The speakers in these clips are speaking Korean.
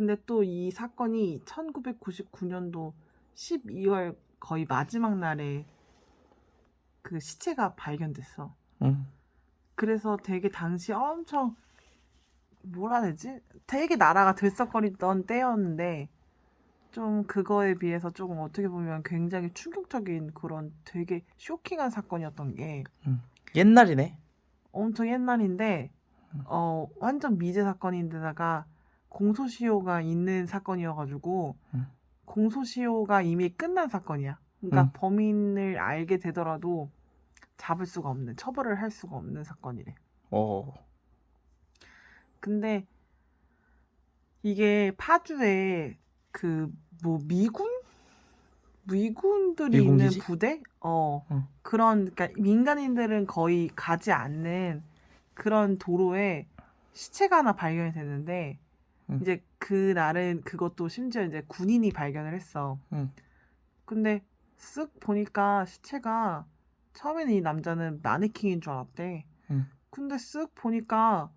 근데 또 이 사건이 1999년도 12월 거의 마지막 날에 그 시체가 발견됐어. 응. 그래서 되게 당시 엄청 뭐라 해야 되지? 되게 나라가 들썩거리던 때였는데 좀 그거에 비해서 조금 어떻게 보면 굉장히 충격적인 그런 되게 쇼킹한 사건이었던 게 옛날이네. 엄청 옛날인데 완전 미제 사건인데다가 공소시효가 있는 사건이어가지고 응. 공소시효가 이미 끝난 사건이야. 그러니까 응. 범인을 알게 되더라도 잡을 수가 없는, 처벌을 할 수가 없는 사건이래. 어. 근데 이게 파주에 그 뭐 미군들이 있는 미군기지? 부대? 응. 그런, 그러니까 민간인들은 거의 가지 않는 그런 도로에 시체가 하나 발견이 됐는데, 응. 이제 그날은 그것도 심지어 이제 군인이 발견을 했어. 응. 근데 쓱 보니까 시체가 처음에는 이 남자는 마네킹인 줄 알았대. 응. 근데 쓱 보니까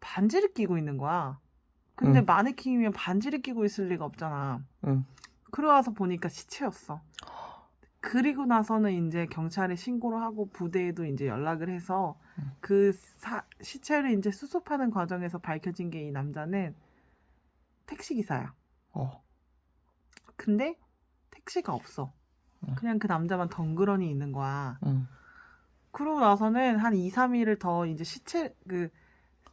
반지를 끼고 있는 거야. 근데 응. 마네킹이면 반지를 끼고 있을 리가 없잖아. 응. 그러고서 보니까 시체였어. 그리고 나서는 이제 경찰에 신고를 하고 부대에도 이제 연락을 해서 그 시체를 이제 수습하는 과정에서 밝혀진 게 이 남자는 택시 기사야. 어. 근데 택시가 없어. 그냥 그 남자만 덩그러니 있는 거야. 응. 그러고 나서는 한 2, 3일을 더 이제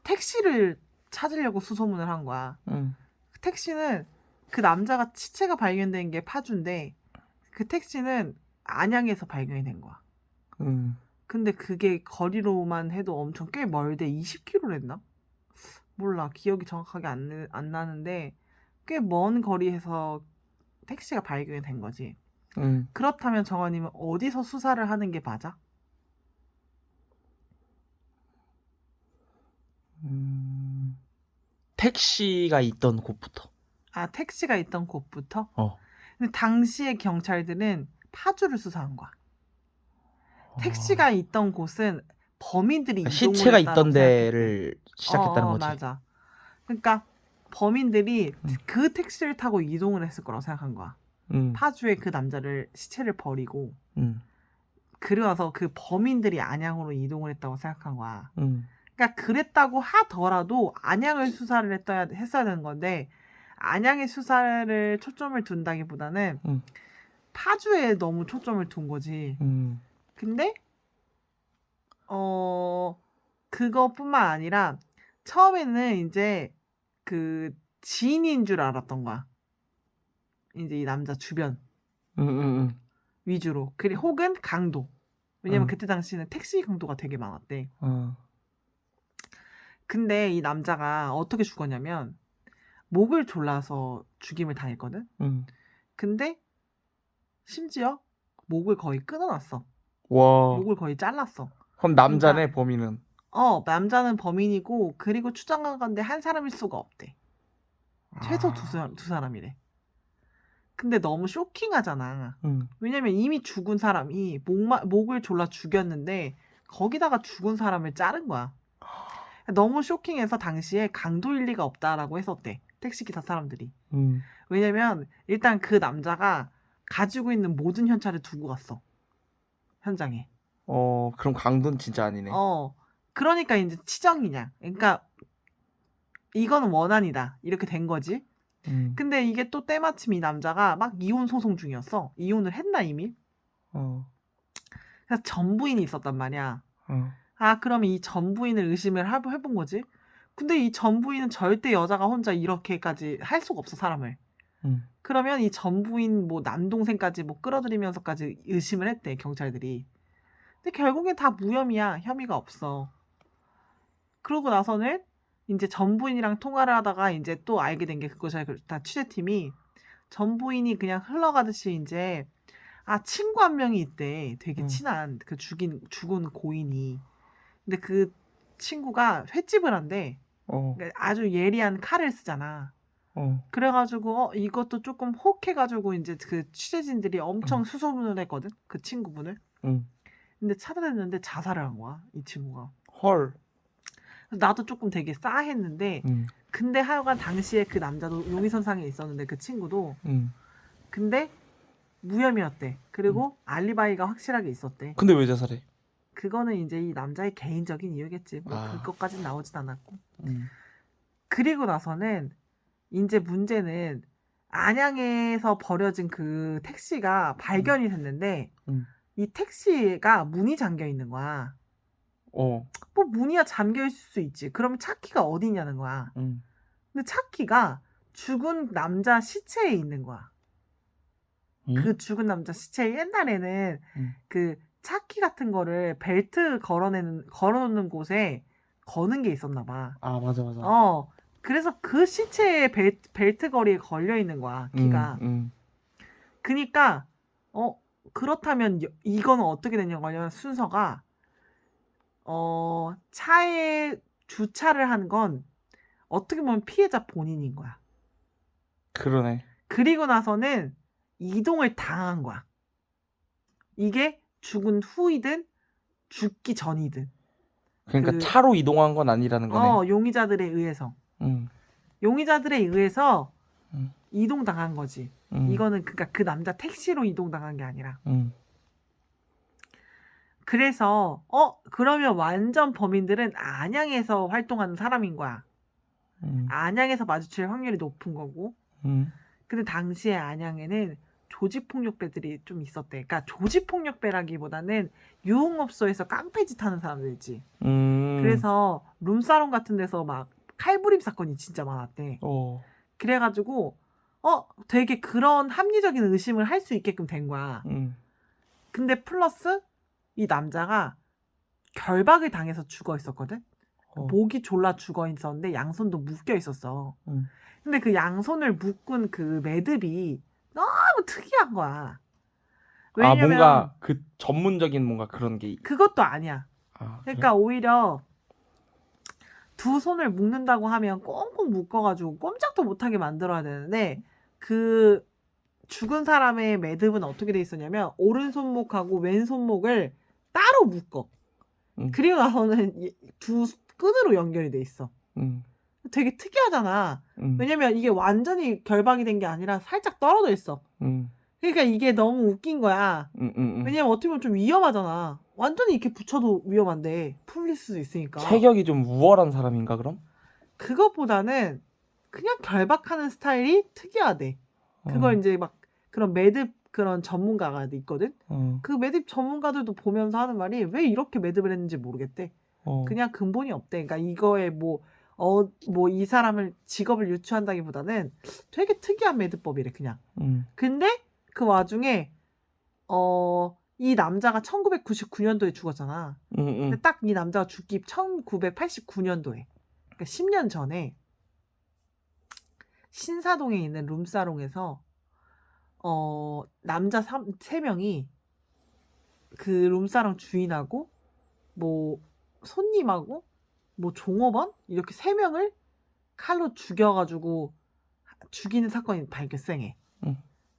택시를 찾으려고 수소문을 한 거야. 응. 택시는 그 남자가 시체가 발견된 게 파주인데 그 택시는 안양에서 발견이 된 거야. 응. 근데 그게 거리로만 해도 엄청 꽤 멀대. 20km랬나? 몰라. 기억이 정확하게 안 나는데 꽤 먼 거리에서 택시가 발견이 된 거지. 응. 그렇다면 정원님은 어디서 수사를 하는 게 맞아? 택시가 있던 곳부터. 아, 택시가 있던 곳부터? 어. 근데 당시에 경찰들은 파주를 수사한 거야. 어. 택시가 있던 곳은 범인들이 그러니까 이동을 시체가 했다라고 있던 생각했대. 데를 시작했다는 거지. 맞아. 그러니까 범인들이 응. 그 택시를 타고 이동을 했을 거라고 생각한 거야. 응. 파주에 그 남자를 시체를 버리고 응. 그러면서 그 범인들이 안양으로 이동을 했다고 생각한 거야. 응. 그러니까 그랬다고 하더라도 안양을 수사를 했어야 되는 건데 안양의 수사를 초점을 둔다기보다는 응. 파주에 너무 초점을 둔 거지. 응. 근데 그것뿐만 아니라 처음에는 이제 그 지인인 줄 알았던 거야. 이제 이 남자 주변 응. 응. 위주로. 그리고 혹은 강도. 왜냐면 응. 그때 당시에는 택시 강도가 되게 많았대. 어. 근데 이 남자가 어떻게 죽었냐면 목을 졸라서 죽임을 당했거든. 응. 근데 심지어 목을 거의 끊어놨어. 와. 목을 거의 잘랐어. 그럼 그러니까 남자네 범인은. 남자는 범인이고 그리고 추정한 건데 한 사람일 수가 없대. 최소 아. 두 사람이래. 근데 너무 쇼킹하잖아. 응. 왜냐면 이미 죽은 사람이 목을 졸라 죽였는데 거기다가 죽은 사람을 자른 거야. 너무 쇼킹해서 당시에 강도 일리가 없다라고 했었대. 택시기사 사람들이. 응. 왜냐면 일단 그 남자가 가지고 있는 모든 현찰을 두고 갔어. 현장에. 그럼 강도는 진짜 아니네. 그러니까 이제 치정이냐. 그러니까 이건 원한이다. 이렇게 된 거지. 응. 근데 이게 또 때마침 이 남자가 막 이혼 소송 중이었어. 이혼을 했나 이미? 어. 그래서 전부인이 있었단 말이야. 어. 그럼 이 전부인을 의심을 해본 거지. 근데 이 전부인은 절대 여자가 혼자 이렇게까지 할 수가 없어, 사람을. 응. 그러면 이 전부인 뭐 남동생까지 뭐 끌어들이면서까지 의심을 했대, 경찰들이. 근데 결국엔 다 무혐의야. 혐의가 없어. 그러고 나서는 이제 전부인이랑 통화를 하다가 이제 또 알게 된 게 그거죠. 다 취재팀이 전부인이 그냥 흘러가듯이 이제 친구 한 명이 있대. 되게 응. 친한 그 죽은 고인이. 근데 그 친구가 횟집을 한대. 어. 그러니까 아주 예리한 칼을 쓰잖아. 어. 그래가지고 이것도 조금 혹해가지고 이제 그 취재진들이 엄청 응. 수소문을 했거든. 그 친구분을. 응. 근데 찾아냈는데 자살을 한 거야. 이 친구가. 헐. 나도 조금 되게 싸했는데 응. 근데 하여간 당시에 그 남자도 용의선상에 있었는데 그 친구도 근데 무혐의였대. 그리고 알리바이가 확실하게 있었대. 근데 왜 자살해? 그거는 이제 이 남자의 개인적인 이유겠지. 뭐 아. 그것까진 나오진 않았고. 음. 그리고 나서는 이제 문제는 안양에서 버려진 그 택시가 발견이 됐는데 이 택시가 문이 잠겨 있는 거야. 어. 뭐 문이야 잠겨 있을 수 있지. 그러면 차 키가 어디 있냐는 거야. 근데 차 키가 죽은 남자 시체에 있는 거야. 그 죽은 남자 시체에 옛날에는 그 차키 같은 거를 벨트 걸어놓는 곳에 거는 게 있었나 봐. 아, 맞아. 그래서 그 시체에 벨트 거리에 걸려 있는 거야, 키가. 그니까, 그렇다면 이거는 어떻게 되냐면 순서가, 차에 주차를 한 건 어떻게 보면 피해자 본인인 거야. 그러네. 그리고 나서는 이동을 당한 거야. 이게 죽은 후이든 죽기 전이든. 그러니까 차로 이동한 건 아니라는 거네. 용의자들에 의해서. 용의자들에 의해서 이동당한 거지. 이거는 그러니까 그 남자 택시로 이동당한 게 아니라. 그래서 그러면 완전 범인들은 안양에서 활동하는 사람인 거야. 안양에서 마주칠 확률이 높은 거고. 근데 당시에 안양에는 조직폭력배들이 좀 있었대. 그러니까 조직폭력배라기보다는 유흥업소에서 깡패짓 하는 사람들이지. 그래서 룸사롱 같은 데서 막 칼부림 사건이 진짜 많았대. 그래가지고 되게 그런 합리적인 의심을 할 수 있게끔 된 거야. 근데 플러스 이 남자가 결박을 당해서 죽어 있었거든. 목이 졸라 죽어 있었는데 양손도 묶여 있었어. 근데 그 양손을 묶은 그 매듭이 너무 특이한 거야. 왜냐면 뭔가 그 전문적인 뭔가 그런 게. 그것도 아니야. 그래? 그러니까 오히려 두 손을 묶는다고 하면 꽁꽁 묶어가지고 꼼짝도 못하게 만들어야 되는데 그 죽은 사람의 매듭은 어떻게 돼 있었냐면 오른손목하고 왼손목을 따로 묶어. 그리고 나서는 두 끈으로 연결이 돼 있어. 되게 특이하잖아. 왜냐면 이게 완전히 결박이 된 게 아니라 살짝 떨어져 있어. 그러니까 이게 너무 웃긴 거야. 왜냐면 어떻게 보면 좀 위험하잖아. 완전히 이렇게 붙여도 위험한데 풀릴 수도 있으니까. 체격이 좀 우월한 사람인가 그럼? 그것보다는 그냥 결박하는 스타일이 특이하대. 그걸 이제 막 그런 매듭 그런 전문가가 있거든. 그 매듭 전문가들도 보면서 하는 말이 왜 이렇게 매듭을 했는지 모르겠대. 그냥 근본이 없대. 그러니까 이거에 뭐 이 사람을 직업을 유추한다기보다는 되게 특이한 매듭법이래 그냥. 근데 그 와중에 이 남자가 1999년도에 죽었잖아. 근데 딱 이 남자가 죽기 1989년도에. 그러니까 10년 전에 신사동에 있는 룸사롱에서 남자 3명이 그 룸사롱 주인하고 뭐 손님하고 뭐 종업원 이렇게 3명을 칼로 죽여가지고 죽이는 사건이 발생해.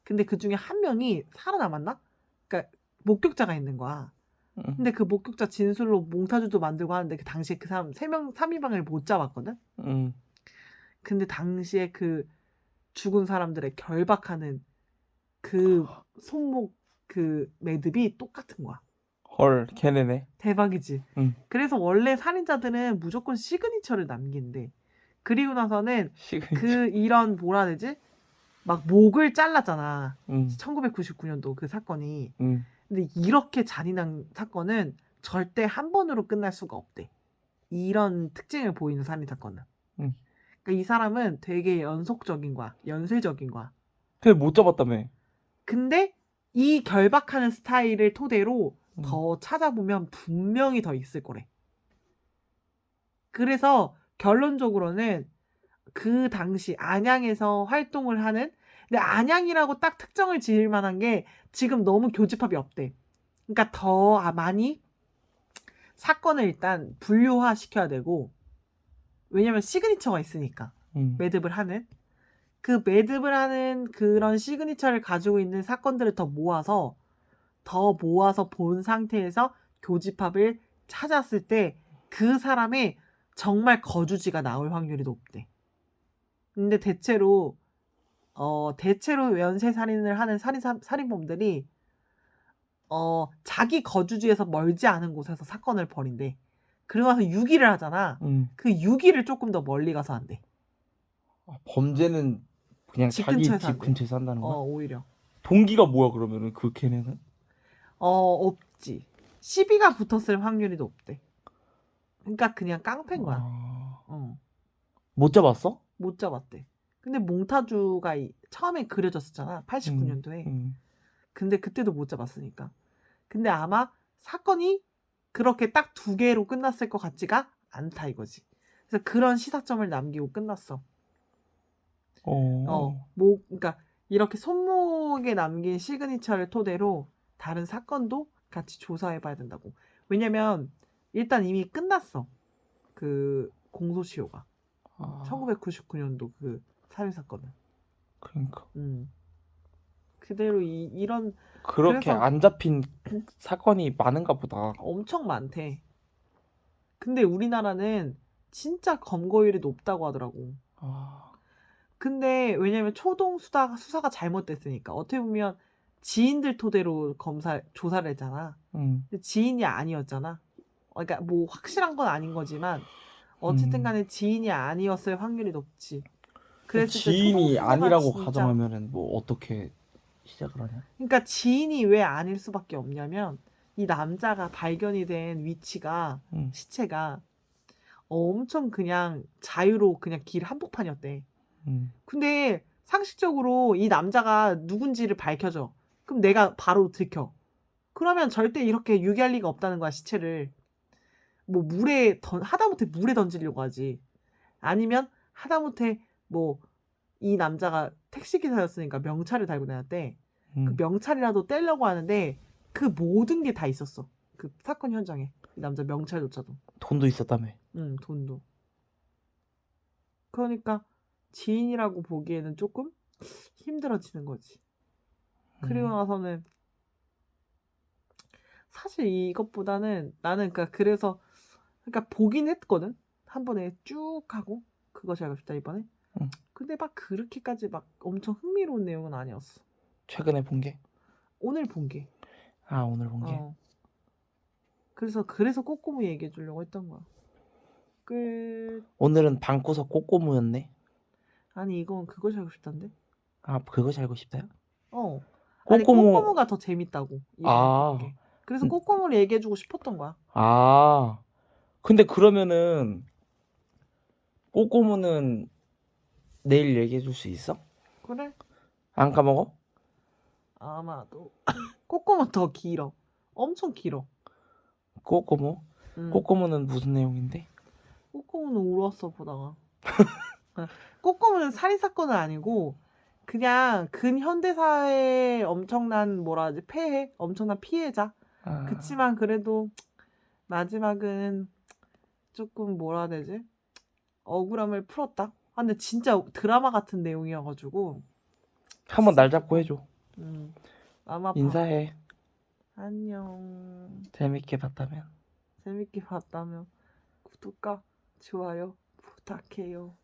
근데 그 중에 한 명이 살아남았나? 그러니까 목격자가 있는 거야. 근데 그 목격자 진술로 몽타주도 만들고 하는데 그 당시에 그 사람 3인방을 못 잡았거든. 근데 당시에 그 죽은 사람들의 결박하는 그 손목 그 매듭이 똑같은 거야. 헐, 걔네네. 대박이지. 그래서 원래 살인자들은 무조건 시그니처를 남긴대. 그리고 나서는 그 이런 뭐라 해야 되지? 막 목을 잘랐잖아. 1999년도 그 사건이. 근데 이렇게 잔인한 사건은 절대 한 번으로 끝날 수가 없대. 이런 특징을 보이는 살인 사건은. 그러니까 이 사람은 되게 연속적인 거야. 연쇄적인 거야. 근데 못 잡았다며. 근데 이 결박하는 스타일을 토대로 더 찾아보면 분명히 더 있을 거래. 그래서 결론적으로는 그 당시 안양에서 활동을 하는 근데 안양이라고 딱 특정을 지을 만한 게 지금 너무 교집합이 없대. 그러니까 더 많이 사건을 일단 분류화 시켜야 되고 왜냐면 시그니처가 있으니까 매듭을 하는 그 매듭을 하는 그런 시그니처를 가지고 있는 사건들을 더 모아서 본 상태에서 교집합을 찾았을 때 그 사람의 정말 거주지가 나올 확률이 높대. 근데 대체로 연쇄 살인을 하는 살인범들이 자기 거주지에서 멀지 않은 곳에서 사건을 벌인대. 그러고 나서 유기를 하잖아. 그 유기를 조금 더 멀리 가서 한대. 범죄는 그냥 집 자기 근처에서 집 한대. 근처에서 한다는 거야? 오히려. 동기가 뭐야 그러면은 그 걔네는? 없지. 시비가 붙었을 확률이 높대. 그러니까 그냥 깡패인 거야. 못 잡았어? 못 잡았대. 근데 몽타주가 처음에 그려졌었잖아. 89년도에. 근데 그때도 못 잡았으니까. 근데 아마 사건이 그렇게 딱 2개로 끝났을 것 같지가 않다 이거지. 그래서 그런 시사점을 남기고 끝났어. 그러니까 이렇게 손목에 남긴 시그니처를 토대로 다른 사건도 같이 조사해봐야 된다고. 왜냐면 일단 이미 끝났어. 그 공소시효가. 1999년도 그 살인 사건은. 그러니까. 그대로 이런 그렇게 그래서 안 잡힌 사건이 많은가 보다. 엄청 많대. 근데 우리나라는 진짜 검거율이 높다고 하더라고. 근데 왜냐면 초동 수사가 잘못됐으니까 어떻게 보면 지인들 토대로 조사를 했잖아. 근데 지인이 아니었잖아. 그러니까 뭐 확실한 건 아닌 거지만 어쨌든 간에 지인이 아니었을 확률이 높지. 그랬을 때 초동 지인이 수사가 아니라고 진짜 가정하면은 뭐 어떻게 시작을 하냐? 그러니까 지인이 왜 아닐 수밖에 없냐면 이 남자가 발견이 된 위치가 시체가 엄청 그냥 자유로 그냥 길 한복판이었대. 근데 상식적으로 이 남자가 누군지를 밝혀줘. 그럼 내가 바로 들켜. 그러면 절대 이렇게 유기할 리가 없다는 거야, 시체를. 뭐 하다못해 물에 던지려고 하지. 아니면 하다못해 뭐 이 남자가 택시기사였으니까 명찰을 달고 다녔대. 그 명찰이라도 떼려고 하는데 그 모든 게 다 있었어. 그 사건 현장에. 이 남자 명찰조차도. 돈도 있었다며. 돈도. 그러니까 지인이라고 보기에는 조금 힘들어지는 거지. 그리고 나서는 사실 이것보다는 나는 그래서 보긴 했거든. 한 번에 쭉 하고 그것이 알고 싶다 이번에. 근데 막 그렇게까지 막 엄청 흥미로운 내용은 아니었어. 최근에 본 게? 오늘 본 게. 오늘 본 게. 그래서 꼬꼬무 얘기해 주려고 했던 거야. 끝. 오늘은 방구석 꼬꼬무였네. 아니 이건 그것이 알고 싶다는데. 그것이 알고 싶다요? 아니 꼬꼬무. 꼬꼬무가 더 재밌다고. 이번 게. 그래서 꼬꼬무를 얘기해 주고 싶었던 거야. 근데 그러면은 꼬꼬무는 내일 얘기해 줄 수 있어? 그래? 안 까먹어? 아마도. 꼬꼬무 더 길어. 엄청 길어. 꼬꼬무? 꼬꼬무는 무슨 내용인데? 꼬꼬무는 울었어 보다가. 꼬꼬무는 살인 사건은 아니고 그냥 근현대사회의 엄청난 뭐라 하지 폐해, 엄청난 피해자. 그치만 그래도 마지막은 조금 뭐라 해야 되지? 억울함을 풀었다. 근데 진짜 드라마 같은 내용이어가지고 한번 날 잡고 해줘. 아마 인사해. 안녕. 재밌게 봤다면. 재밌게 봤다면 구독과 좋아요 부탁해요.